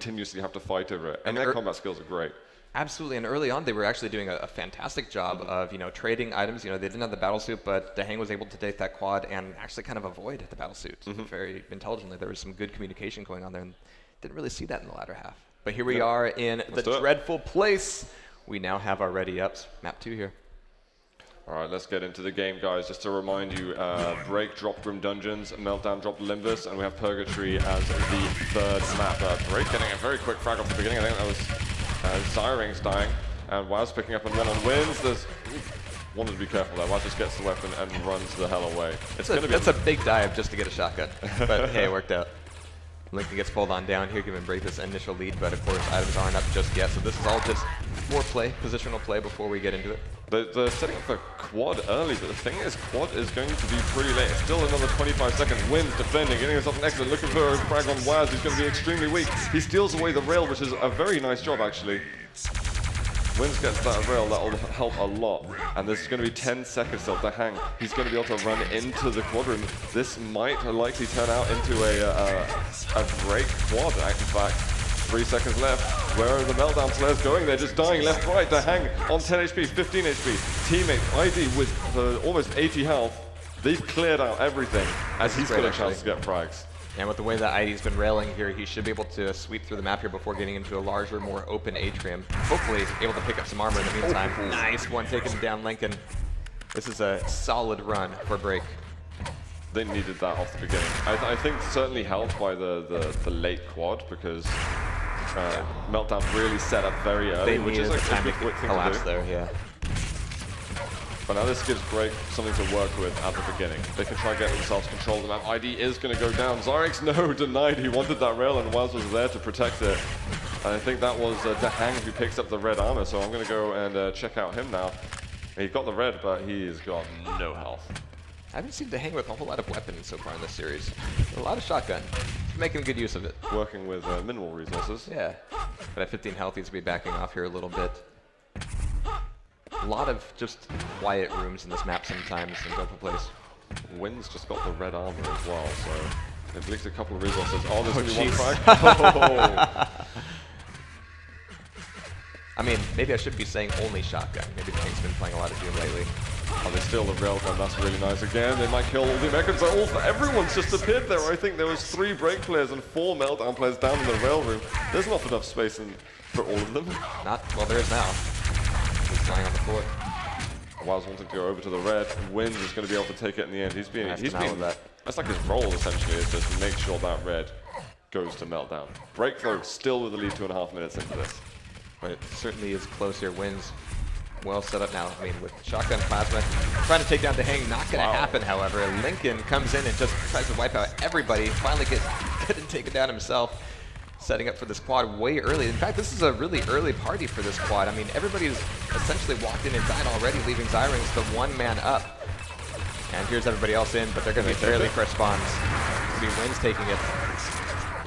continuously have to fight over it. And their combat skills are great. Absolutely, and early on they were actually doing a fantastic job of trading items. They didn't have the battle suit, but Dahang was able to take that quad and actually kind of avoid the battle suit very intelligently. There was some good communication going on there, and didn't really see that in the latter half. But here we are in the dreadful place. We now have our ready ups. Map 2 here. All right, let's get into the game, guys. Just to remind you, Break dropped Grim Dungeons, Meltdown dropped Limbus, and we have Purgatory as the third map. Break getting a very quick frag off the beginning. I think that was Zyring's dying, and Waz picking up on wins. There's wanted to be careful there. Waz just gets the weapon and runs the hell away. That's a big dive just to get a shotgun, but hey, it worked out. Lincoln gets pulled on down here, giving Break this initial lead, but of course items aren't up just yet, so this is all just foreplay, positional play before we get into it. They're setting up for quad early, but the thing is, quad is going to be pretty late. It's still another 25 seconds. Wins defending, getting himself an exit, looking for a frag on Waz. He's going to be extremely weak. He steals away the rail, which is a very nice job, actually. Wins gets that rail, that'll help a lot. And there's going to be 10 seconds still to hang. He's going to be able to run into the quad room. This might likely turn out into a break quad, in fact. 3 seconds left. Where are the Meltdown players going? They're just dying left, right. They hang on 10 HP, 15 HP. Teammate ID with almost 80 health. They've cleared out everything as he's got a chance to get frags. And with the way that ID's been railing here, he should be able to sweep through the map here before getting into a larger, more open atrium. Hopefully able to pick up some armor in the meantime. Nice one taking down Lincoln. This is a solid run for Break. They needed that off the beginning. I think certainly helped by the late quad, because Meltdown really set up very early, which is a good quick thing to do. There, yeah. But now this gives Break something to work with at the beginning. They can try and get themselves control of the map. ID is going to go down. Zyrex, no, denied. He wanted that rail, and Waz was there to protect it. And I think that was Dahang who picks up the red armor, so I'm going to go and check out him now. He got the red, but he's got no health. I haven't seen Dahang with a whole lot of weapons so far in this series. A lot of shotgun. He's making good use of it. Working with minimal resources. Yeah. But at 15 health, he's to be backing off here a little bit. A lot of just quiet rooms in this map sometimes in Delta Place. Wynn's just got the red armor as well, so they've leaked a couple of resources. Oh, there's going to be one frag. Oh. I mean, maybe I should be saying only shotgun. Maybe Dahang's been playing a lot of Doom lately. Oh, they steal the railgun. That's really nice. Again, they might kill all the Americans. Everyone's just appeared there. I think there was 3 Break players and 4 Meltdown players down in the rail room. There's not enough space for all of them. Well, there is now. He's flying on the floor. Waz wanting to go over to the red. Wins is going to be able to take it in the end. He's being that. That's like his role, essentially, is just to make sure that red goes to Meltdown. Break, though, still with the lead 2.5 minutes into this. But it certainly is close here. Wins well set up now. I mean, with shotgun plasma, trying to take down Dahang, not going to happen, however. Lincoln comes in and just tries to wipe out everybody. Finally getting taken down himself. Setting up for this quad way early. In fact, this is a really early party for this quad. I mean, everybody's essentially walked in and died already, leaving Zyring's the 1-man up. And here's everybody else in, but they're going to be fairly fresh spawns. It's going to be Wins taking it.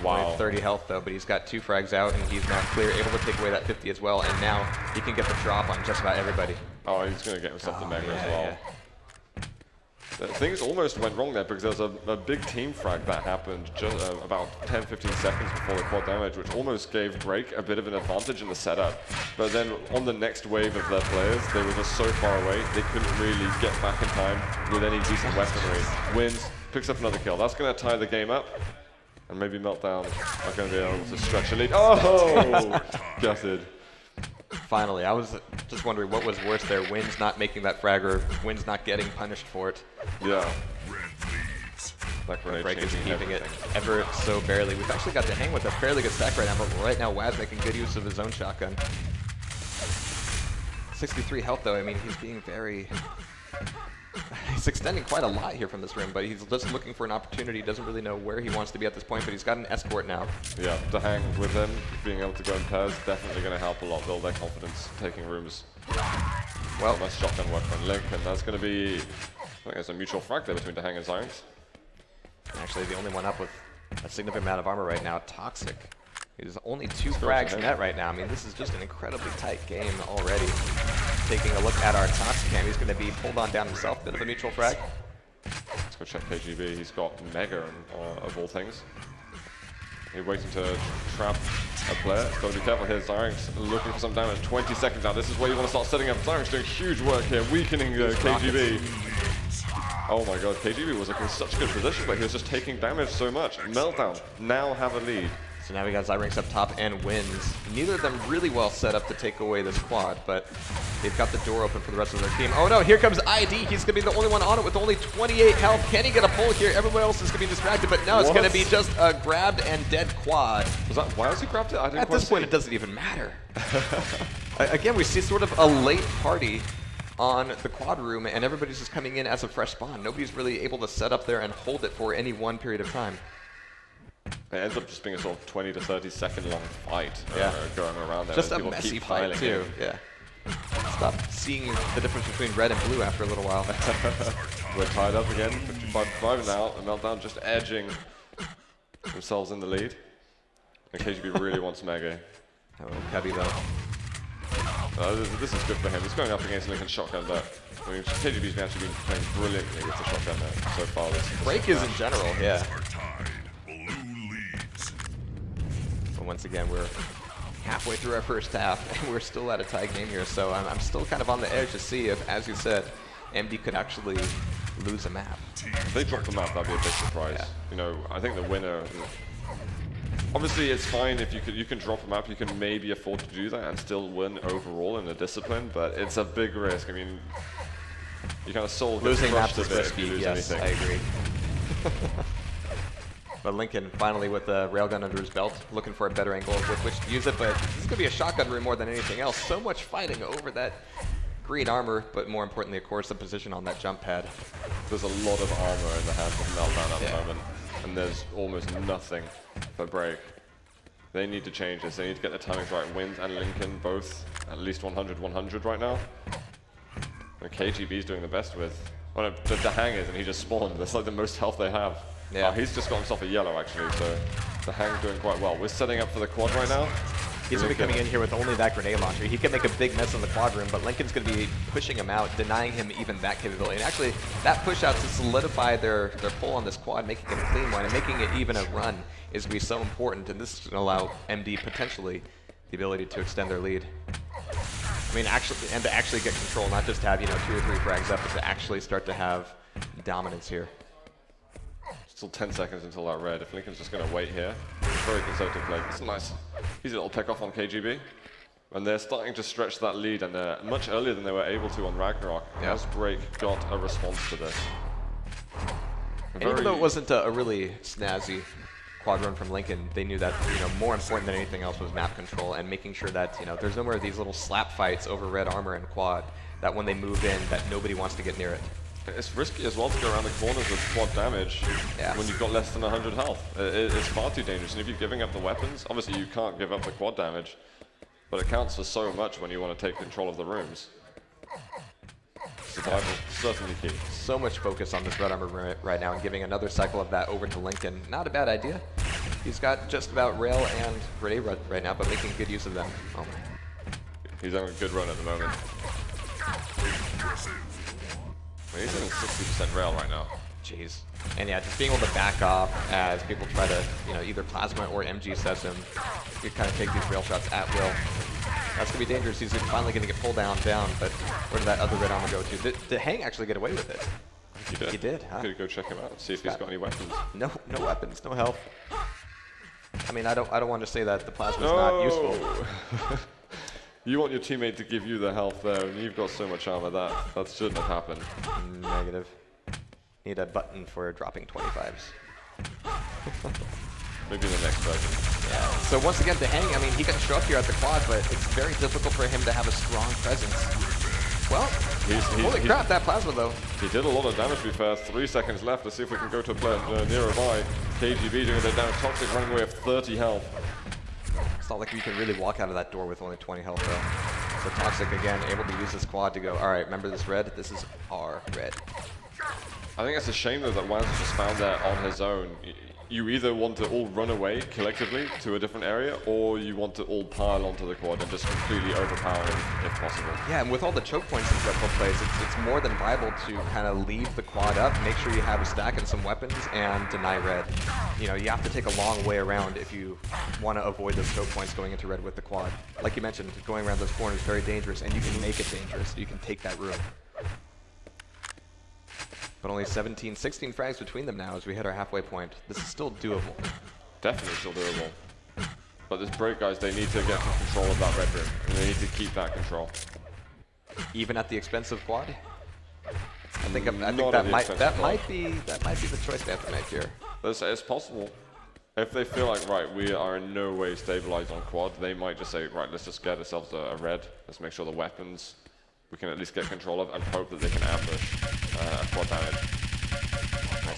Wow. 30 health though, but he's got 2 frags out, and he's now clear, able to take away that 50 as well, and now he can get the drop on just about everybody. Oh, he's going to get himself the mega as well. Yeah. Things almost went wrong there, because there was a big team frag that happened just about 10-15 seconds before the quad damage, which almost gave Break a bit of an advantage in the setup. But then on the next wave of their players, they were just so far away, they couldn't really get back in time with any decent weaponry. Wins, picks up another kill. That's going to tie the game up. And maybe Meltdown are going to be able to stretch a lead. Oh! Gutted. Finally, I was just wondering what was worse there, Wins not making that frag or Wins not getting punished for it. Yeah. Break is keeping it ever so barely. We've actually got Dahang with a fairly good stack right now, but right now Waz making good use of his own shotgun. 63 health though, I mean, he's being very... He's extending quite a lot here from this rim, but he's just looking for an opportunity. He doesn't really know where he wants to be at this point, but he's got an escort now. Yeah, Dahang with him, being able to go in pairs, definitely going to help a lot, build their confidence, taking rooms. Well, nice shotgun work from Link, and that's going to be, I think there's a mutual frag there between Dahang and Zyrinx. Actually, the only one up with a significant amount of armor right now, Toxic. He's only 2 frags net right now. I mean, this is just an incredibly tight game already. Taking a look at our Toxic cam, he's going to be pulled on down himself. Bit of a mutual frag. Let's go check KGB. He's got Mega of all things. He's waiting to trap a player. He's got to be careful here. Zyrank's looking for some damage. 20 seconds now. This is where you want to start setting up. Zyrank's doing huge work here, weakening KGB. Oh my god, KGB was like in such a good position, but he was just taking damage so much. Meltdown now have a lead. So now we got Zyrank's up top and wins. Neither of them really well set up to take away this quad, but they've got the door open for the rest of their team. Oh no, here comes ID. He's going to be the only one on it with only 28 health. Can he get a pull here? Everyone else is going to be distracted, but no, it's going to be just a grabbed and dead quad. Was that, why has he grabbed it? I didn't At this point, it doesn't even matter. Again, we see sort of a late party on the quad room, and everybody's just coming in as a fresh spawn. Nobody's really able to set up there and hold it for any one period of time. It ends up just being a sort of 20 to 30 second long fight going around there. Just a messy fight too. Yeah. Stop seeing the difference between red and blue after a little while. We're tied up again, 55-5 now, and Meltdown just edging themselves in the lead. And KGB really wants Mega. Oh, Kebby though. This is good for him. He's going up against Lincoln Shotgun, but I mean, KGB's actually been playing brilliantly with the Shotgun there so far. Break is in general, yeah. But once again, we're halfway through our first half, and we're still at a tie game here, so I'm still kind of on the edge to see if, as you said, MD could actually lose a map. If they drop the map, that'd be a big surprise. Yeah. You know, I think the winner... Obviously, it's fine if you can drop a map, you can maybe afford to do that and still win overall in the discipline, but it's a big risk. I mean, you kind of soul losing maps is risky, yes, anything. I agree. But Lincoln finally with the railgun under his belt, looking for a better angle with which to use it, but this is going to be a shotgun room more than anything else. So much fighting over that green armor, but more importantly, of course, the position on that jump pad. There's a lot of armor in the hands of Meltdown at the moment, and there's almost nothing for Break. They need to change this. They need to get the timings right. Wind and Lincoln both at least 100-100 right now. And KGB's doing the best with... Well, no, the Hang is, and he just spawned. That's like the most health they have. Yeah. He's just got himself a yellow, actually, so the Hang's doing quite well. We're setting up for the quad right now. He's going to be coming in here with only that grenade launcher. He can make a big mess in the quad room, but Lincoln's going to be pushing him out, denying him even that capability. And actually, that push out to solidify their pull on this quad, making it a clean one, and making it even a run is going to be so important. And this is going to allow MD potentially the ability to extend their lead. I mean, actually, and to actually get control, not just have, 2 or 3 frags up, but to actually start to have dominance here. Still 10 seconds until that red. If Lincoln's just going to wait here, very conservative play. It's nice. He's a little pick off on KGB. And they're starting to stretch that lead, and they're much earlier than they were able to on Ragnarok. Has Break got a response to this? And even though it wasn't a really snazzy quad run from Lincoln, they knew that more important than anything else was map control and making sure that there's no more of these little slap fights over red armor and quad, that when they move in, that nobody wants to get near it. It's risky as well to go around the corners with quad damage when you've got less than 100 health. It's far too dangerous, and if you're giving up the weapons, obviously you can't give up the quad damage, but it counts for so much when you want to take control of the rooms. Survival, certainly key. So much focus on this red armor right now, and giving another cycle of that over to Lincoln. Not a bad idea. He's got just about rail and grenade right now, but making good use of them. Oh. He's having a good run at the moment. He's hitting 60% rail right now. Jeez. And yeah, just being able to back off as people try to, either Plasma or MG says him, you kind of take these rail shots at will. That's going to be dangerous. He's finally going to get pulled down, but where did that other red armor go to? Did Hang actually get away with it? He did. He did, huh? Could go check him out and see if he's got any weapons. No weapons, no health. I mean, I don't want to say that the Plasma's not useful. You want your teammate to give you the health there, and you've got so much armor that shouldn't have happened. Negative. Need a button for dropping 25s. Maybe the next version. Yeah. So once again, to Hang, I mean, he can show up here at the quad, but it's very difficult for him to have a strong presence. Well, holy crap, that Plasma though. He did a lot of damage, to be fair. 3 seconds left. Let's see if we can go to a player nearby. KGB doing their damage. Toxic running away of 30 health. It's not like you can really walk out of that door with only 20 health though. So Toxic again, able to use this quad to go, alright, remember this red? This is our red. I think it's a shame though that Wans just found that on his own. you either want to all run away collectively to a different area, or you want to all pile onto the quad and just completely overpower it if possible. Yeah, and with all the choke points in Dreadful plays, it's more than viable to kind of leave the quad up, make sure you have a stack and some weapons, and deny red. You know, you have to take a long way around if you want to avoid those choke points going into red with the quad. Like you mentioned, going around those corners is very dangerous, and you can make it dangerous. You can take that room. But only 16 frags between them now as we hit our halfway point. This is still doable. Definitely still doable. But this break, guys, they need to get some control of that red room. And they need to keep that control. Even at the expense of quad? I think that might be the choice they have to make here. It's possible. If they feel like, right, we are in no way stabilized on quad, they might just say, right, let's just get ourselves a red. Let's make sure the weapons we can at least get control of and hope that they can ambush a quad damage.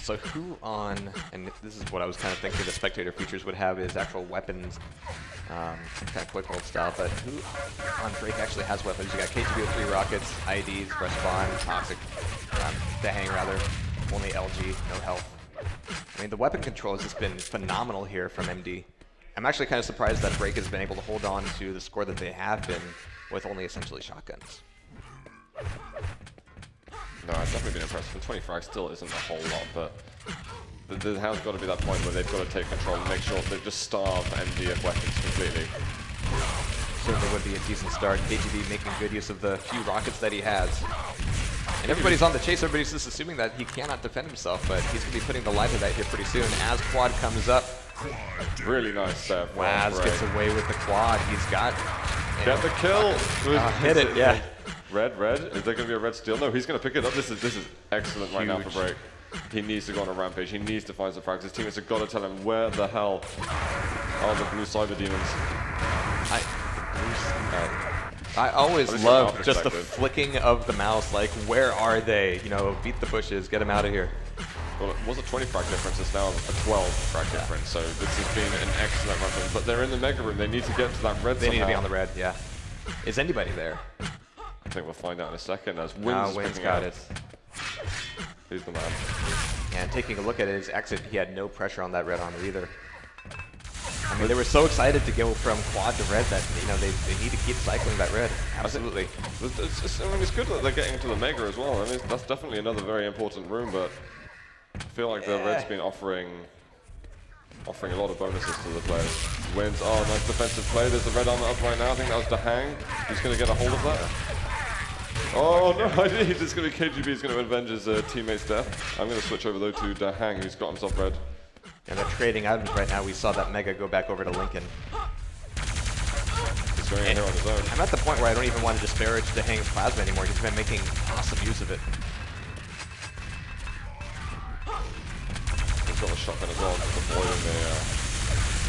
So who on, and this is what I was kind of thinking the spectator features would have, is actual weapons, kind of quick hold style, but who on break actually has weapons? You got KTB with 3 rockets, IDs, Respawn, Toxic, the hang rather, only LG, no health. I mean, the weapon control has just been phenomenal here from MD. I'm actually kind of surprised that break has been able to hold on to the score that they have been with only essentially shotguns. No, I've definitely been impressed. For 20 frags still isn't a whole lot, but there has got to be that point where they've got to take control and make sure they just starve MD of weapons completely. Certainly would be a decent start. KGB making good use of the few rockets that he has. And everybody's on the chase. Everybody's just assuming that he cannot defend himself, but he's going to be putting the light to that here pretty soon as quad comes up. Really nice step. Waz gets away with the quad. He's got... Get the kill! Hit it, yeah. Red. Is there going to be a red steal? No, he's going to pick it up. This is excellent right now for break. He needs to go on a rampage. He needs to find some frags. His teammates have got to tell him where the hell are the blue cyber demons. I always love just the flicking of the mouse, like, where are they? You know, beat the bushes, get them out of here. Well, it was a 20 frag difference, it's now a 12 frag difference, so this has been an excellent run for them. But they're in the mega room, they need to get to that red They need to be on the red, yeah. Is anybody there? I think we'll find out in a second as Wynn's got it. He's the man. And taking a look at his exit, he had no pressure on that red armor either. I mean, they were so excited to go from quad to red that, you know, they need to keep cycling that red. Absolutely. I mean, it's good that they're getting into the mega as well. I mean, that's definitely another very important room, but I feel like the red's been offering a lot of bonuses to the players. Wins. Oh, nice defensive play. There's the red armor up right now. I think that was Dahang. He's going to get a hold of that. Oh, no, it's going to be KGB. He's going to avenge his teammate's death. I'm going to switch over, though, to Dahang, who's got himself red. And they're trading items right now. We saw that Mega go back over to Lincoln. He's going in here on his own. I'm at the point where I don't even want to disparage Dahang's plasma anymore. He's been making awesome use of it. He's got a shotgun as well, just avoiding the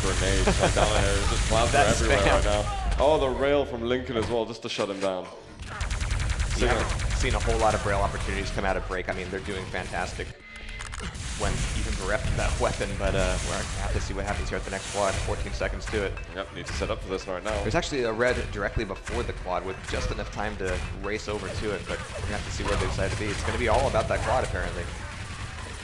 grenades down here. There's just plasma everywhere right now. Oh, the rail from Lincoln as well, just to shut him down. We haven't seen a whole lot of rail opportunities come out of break. I mean, they're doing fantastic when even bereft of that weapon, but we're going to have to see what happens here at the next quad. 14 seconds to it. Yep, need to set up for this right now. There's actually a red directly before the quad with just enough time to race over to it, but we're going to have to see where they decide to be. It's going to be all about that quad, apparently.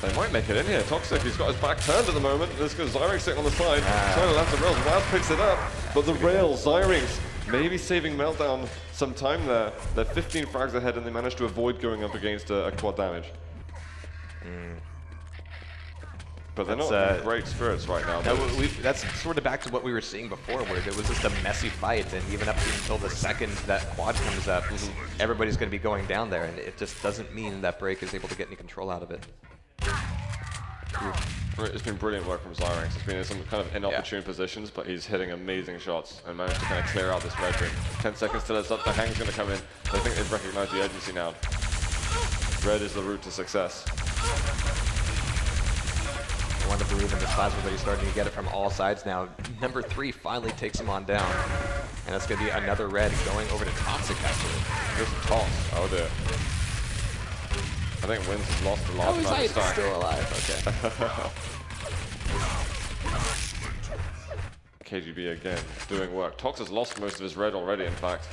They might make it in here. Toxic, he's got his back turned at the moment. There's Zyrinx sitting on the side, trying to land the rails. Waz picks it up, but the rails, Zyrinx, maybe saving Meltdown some time there. They're 15 frags ahead, and they managed to avoid going up against a quad damage. But they're not in great spirits right now. That's sort of back to what we were seeing before, where it was just a messy fight, and even up until the second that quad comes up, everybody's going to be going down there, and it just doesn't mean that break is able to get any control out of it. It's been brilliant work from Zyrinx. It's been in some kind of inopportune positions, but he's hitting amazing shots and managed to kind of clear out this red ring. 10 seconds till it's up. The hang's going to come in. I think they've recognized the urgency now. Red is the route to success. I want to believe in this plasma, but he's starting to get it from all sides now. Number 3 finally takes him on down. And that's going to be another red going over to Toxic, actually. Just a toss. Oh, dear. I think Wynn's has lost a large amount of stock. Still alive, okay. KGB again, doing work. Tox has lost most of his red already, in fact.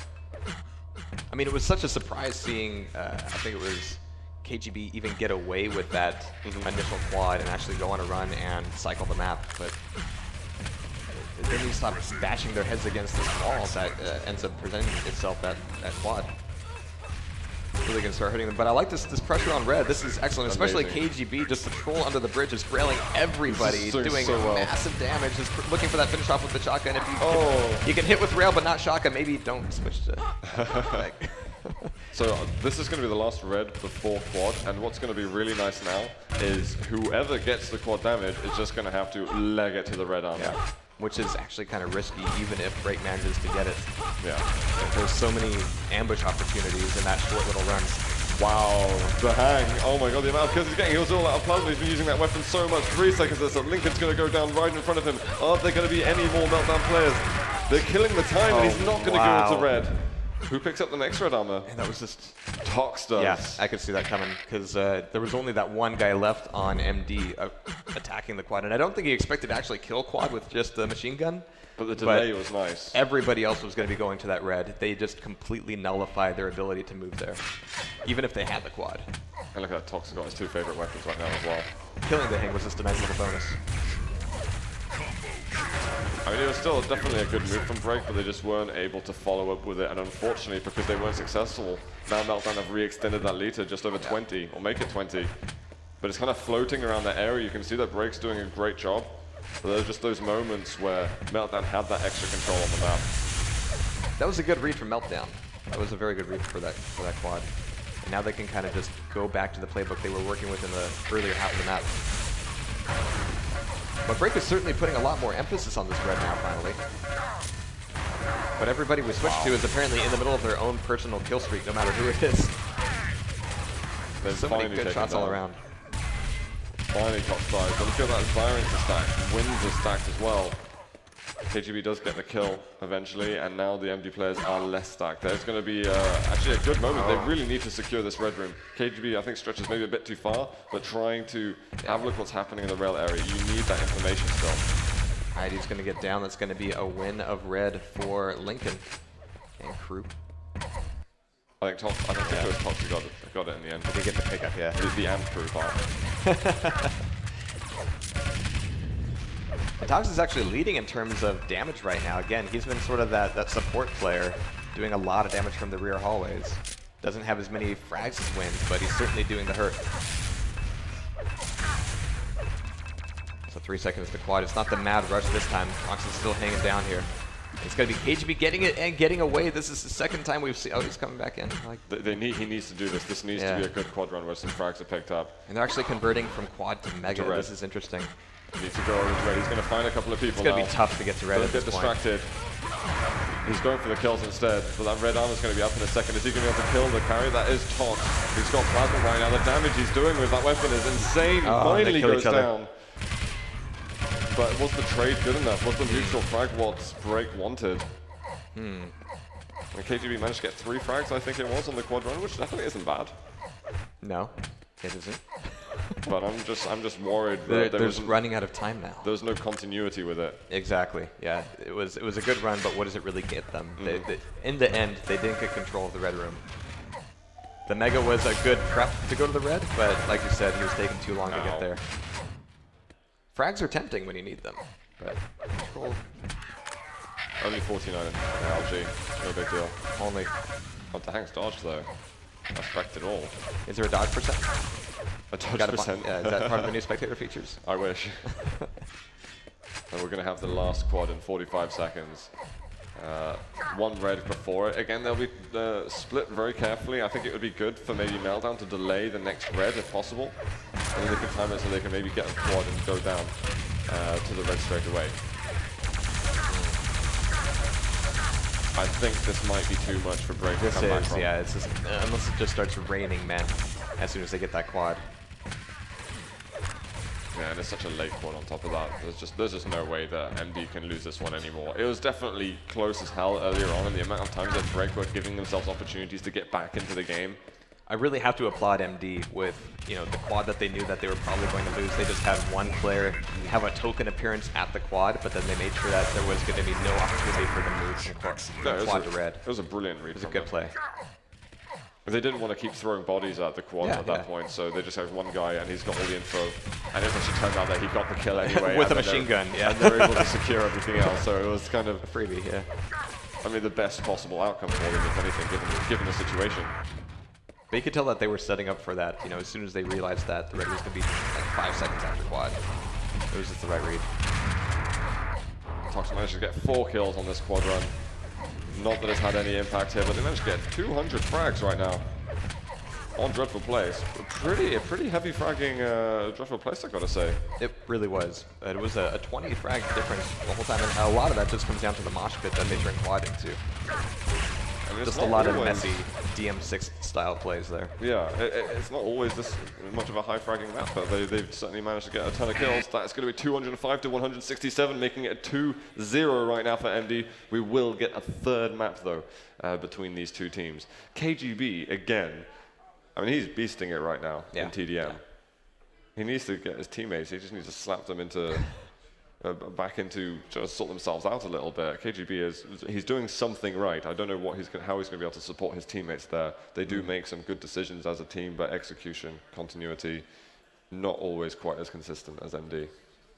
I mean, it was such a surprise seeing, I think it was KGB even get away with that initial quad and actually go on a run and cycle the map, but they need to stop bashing their heads against this wall that ends up presenting itself at quad. Really gonna start hurting them, but I like this pressure on red. This is excellent, especially KGB. Just the troll under the bridge is railing everybody, doing massive damage. Just looking for that finish off with the shotgun. If you can hit with rail, but not shotgun, maybe don't switch to. So this is going to be the last red before quad, and what's going to be really nice now is whoever gets the quad damage is just going to have to leg it to the red armor. Yeah. Which is actually kind of risky, even if Break manages to get it. Yeah. There's so many ambush opportunities in that short little run. Wow, the hang. Oh my god, the amount of kills he's getting. He was all out of plasma. He's been using that weapon so much. 3 seconds or so. Lincoln's going to go down right in front of him. Aren't there going to be any more Meltdown players? They're killing the time, and he's not going to go into red. Who picks up the next red armor? And that was just... Tox does. Yeah, I could see that coming, because there was only that one guy left on MD attacking the quad, and I don't think he expected to actually kill quad with just the machine gun. But the delay was nice. Everybody else was going to be going to that red. They just completely nullified their ability to move there, even if they had the quad. And look at that, Tox has got his 2 favorite weapons right now as well. Killing the hang was just a nice little bonus. I mean, it was still definitely a good move from Break, but they just weren't able to follow up with it. And unfortunately, because they weren't successful, now Meltdown have re-extended that lead to just over 20, or make it 20. But it's kind of floating around that area. You can see that Break's doing a great job. But there's just those moments where Meltdown had that extra control on the map. That was a good read from Meltdown. That was a very good read for that quad. And now they can kind of just go back to the playbook they were working with in the earlier half of the map. But Break is certainly putting a lot more emphasis on this red now, finally. But everybody we switched to is apparently in the middle of their own personal kill streak, no matter who it is. There's so many good shots all around. Finally Tox dies, but look at that, Firing's are stacked, Wins are stacked as well. KGB does get the kill eventually, and now the MD players are less stacked. There's going to be actually a good moment. They really need to secure this red room. KGB, I think, stretches maybe a bit too far, but trying to have a look what's happening in the rail area. You need that information still. Alright, he's going to get down. That's going to be a win of red for Lincoln and crew. I think it was Tox who got it in the end. Did he get the pickup? Yeah. The and crew part. Tox is actually leading in terms of damage right now. Again, he's been sort of that support player, doing a lot of damage from the rear hallways. Doesn't have as many frags as Wins, but he's certainly doing the hurt. So 3 seconds to quad. It's not the mad rush this time. Tox is still hanging down here. It's going to be KGB getting it and getting away. This is the second time we've seen... Oh, he's coming back in. He needs to do this. This needs to be a good quad run where some frags are picked up. And they're actually converting from quad to mega. This is interesting. He needs to go over to red. He's going to find a couple of people now. It's going to be tough to get to red at this point. Don't get distracted. He's going for the kills instead, but that red armor's going to be up in a second. Is he going to be able to kill the carry? That is Tox. He's got plasma right now. The damage he's doing with that weapon is insane. Finally goes down. But was the trade good enough? Was the mutual frag what Break wanted? And KGB managed to get 3 frags, I think it was, on the quad run, which definitely isn't bad. No, it isn't. But I'm just worried that they're running out of time now. There's no continuity with it. Exactly. Yeah, it was a good run, but what does it really get them? In the end, they didn't get control of the red room. The mega was a good prep to go to the red, but like you said, he was taking too long to get there. Frags are tempting when you need them, but control. Only 49 in LG, no big deal. Only. What the heck's dodge though? I respect it all. Is there a dodge percent? A dodge percent? Yeah, is that part of the new spectator features? I wish. And we're going to have the last quad in 45 seconds. 1 red before it. Again, they'll be split very carefully. I think it would be good for maybe Meltdown to delay the next red if possible. And then they can time it so they can maybe get a quad and go down to the red straight away. I think this might be too much for Break to come back from. Yeah, it's just, unless it just starts raining men as soon as they get that quad. Yeah, and it's such a late quad on top of that. There's just no way that MD can lose this one anymore. It was definitely close as hell earlier on, and the amount of times that Break were giving themselves opportunities to get back into the game. I really have to applaud MD with, you know, the quad that they knew that they were probably going to lose. They just had one player have a token appearance at the quad, but then they made sure that there was going to be no opportunity for them to move from quad to red. It was a brilliant read. It was a good play. They didn't want to keep throwing bodies at the quad at that point, so they just have one guy and he's got all the info. And it actually turned out that he got the kill anyway. With a machine gun, And they were able to secure everything else, so it was kind of a freebie, I mean, the best possible outcome for them, if anything, given the situation. But you could tell that they were setting up for that, you know, as soon as they realized that the ready was going to be like 5 seconds after quad. It was just the right read. Tox managed to get 4 kills on this quad run. Not that it's had any impact here, but they managed to get 200 frags right now on Dreadful Place. A pretty heavy fragging Dreadful Place, I gotta say. It really was. It was a 20 frag difference the whole time, and a lot of that just comes down to the mosh pit that they turn quad into. I mean, just a lot of messy DM6 style plays there. Yeah, it's not always this much of a high fragging map, but they've certainly managed to get a ton of kills. That's going to be 205 to 167, making it 2-0 right now for MD. We will get a third map, though, between these two teams. KGB, again, I mean, he's beasting it right now in TDM. Yeah. He needs to get his teammates, he just needs to slap them into... back into just sort themselves out a little bit. KGB he's doing something right. I don't know how he's going to be able to support his teammates there. They do make some good decisions as a team, but execution, continuity, not always quite as consistent as MD.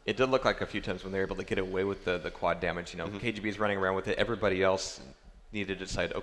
It did look like a few times when they were able to get away with the quad damage. You know, KGB's running around with it. Everybody else needed to decide, okay,